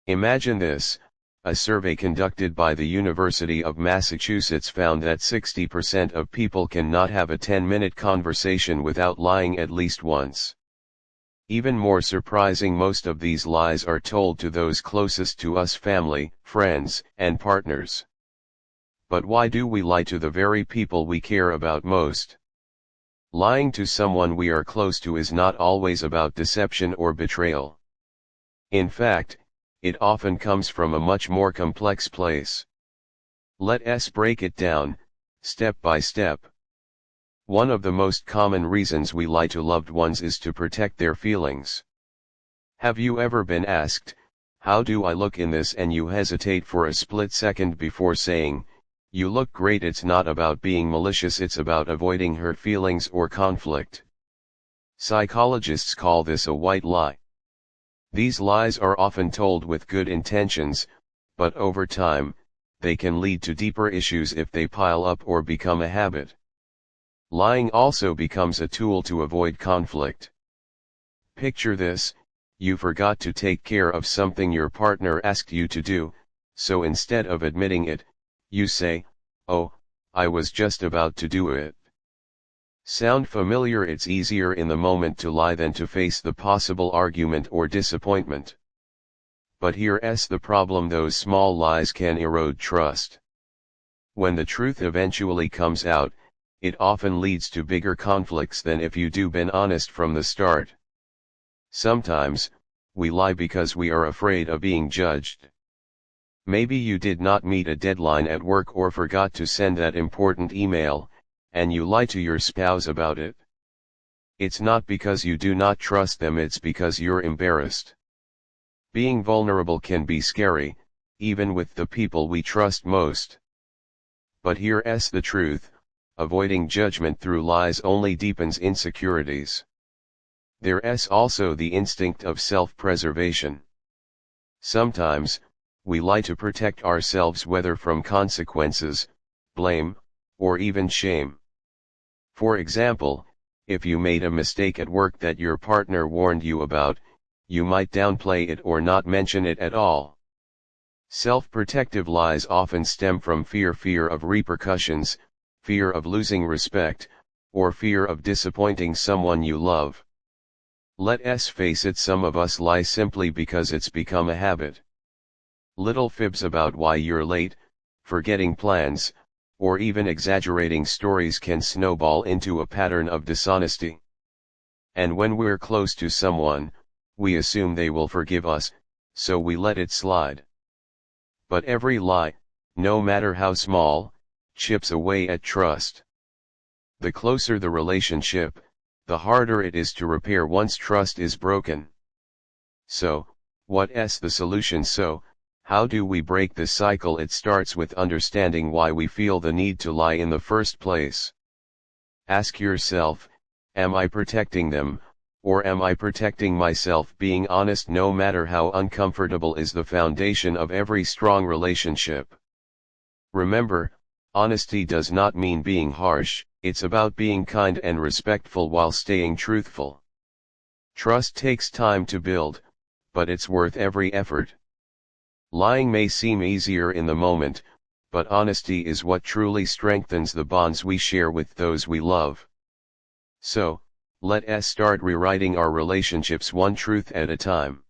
Imagine this: a survey conducted by the University of Massachusetts found that 60% of people cannot have a 10-minute conversation without lying at least once. Even more surprising, most of these lies are told to those closest to us: family, friends, and partners. But why do we lie to the very people we care about most? Lying to someone we are close to is not always about deception or betrayal. In fact, it often comes from a much more complex place. Let's break it down, step by step. One of the most common reasons we lie to loved ones is to protect their feelings. Have you ever been asked, "How do I look in this?" and you hesitate for a split second before saying, "You look great"? It's not about being malicious, it's about avoiding hurt feelings or conflict. Psychologists call this a white lie. These lies are often told with good intentions, but over time, they can lead to deeper issues if they pile up or become a habit. Lying also becomes a tool to avoid conflict. Picture this: you forgot to take care of something your partner asked you to do, so instead of admitting it, you say, "Oh, I was just about to do it." Sound familiar? It's easier in the moment to lie than to face the possible argument or disappointment. But here's the problem: those small lies can erode trust. When the truth eventually comes out, it often leads to bigger conflicts than if you'd been honest from the start. Sometimes, we lie because we are afraid of being judged. Maybe you did not meet a deadline at work or forgot to send that important email, and you lie to your spouse about it. It's not because you do not trust them, it's because you're embarrassed. Being vulnerable can be scary, even with the people we trust most. But here's the truth: avoiding judgment through lies only deepens insecurities. There's also the instinct of self-preservation. Sometimes, we lie to protect ourselves, whether from consequences, blame, or even shame. For example, if you made a mistake at work that your partner warned you about, you might downplay it or not mention it at all. Self-protective lies often stem from fear of repercussions, fear of losing respect, or fear of disappointing someone you love. Let's face it, some of us lie simply because it's become a habit. Little fibs about why you're late, forgetting plans, or even exaggerating stories can snowball into a pattern of dishonesty. And when we're close to someone, we assume they will forgive us, so we let it slide. But every lie, no matter how small, chips away at trust. The closer the relationship, the harder it is to repair once trust is broken. So, what's the solution? So, how do we break this cycle? It starts with understanding why we feel the need to lie in the first place. Ask yourself, am I protecting them, or am I protecting myself? Being honest, no matter how uncomfortable, is the foundation of every strong relationship. Remember, honesty does not mean being harsh, it's about being kind and respectful while staying truthful. Trust takes time to build, but it's worth every effort. Lying may seem easier in the moment, but honesty is what truly strengthens the bonds we share with those we love. So, let's start rewriting our relationships one truth at a time.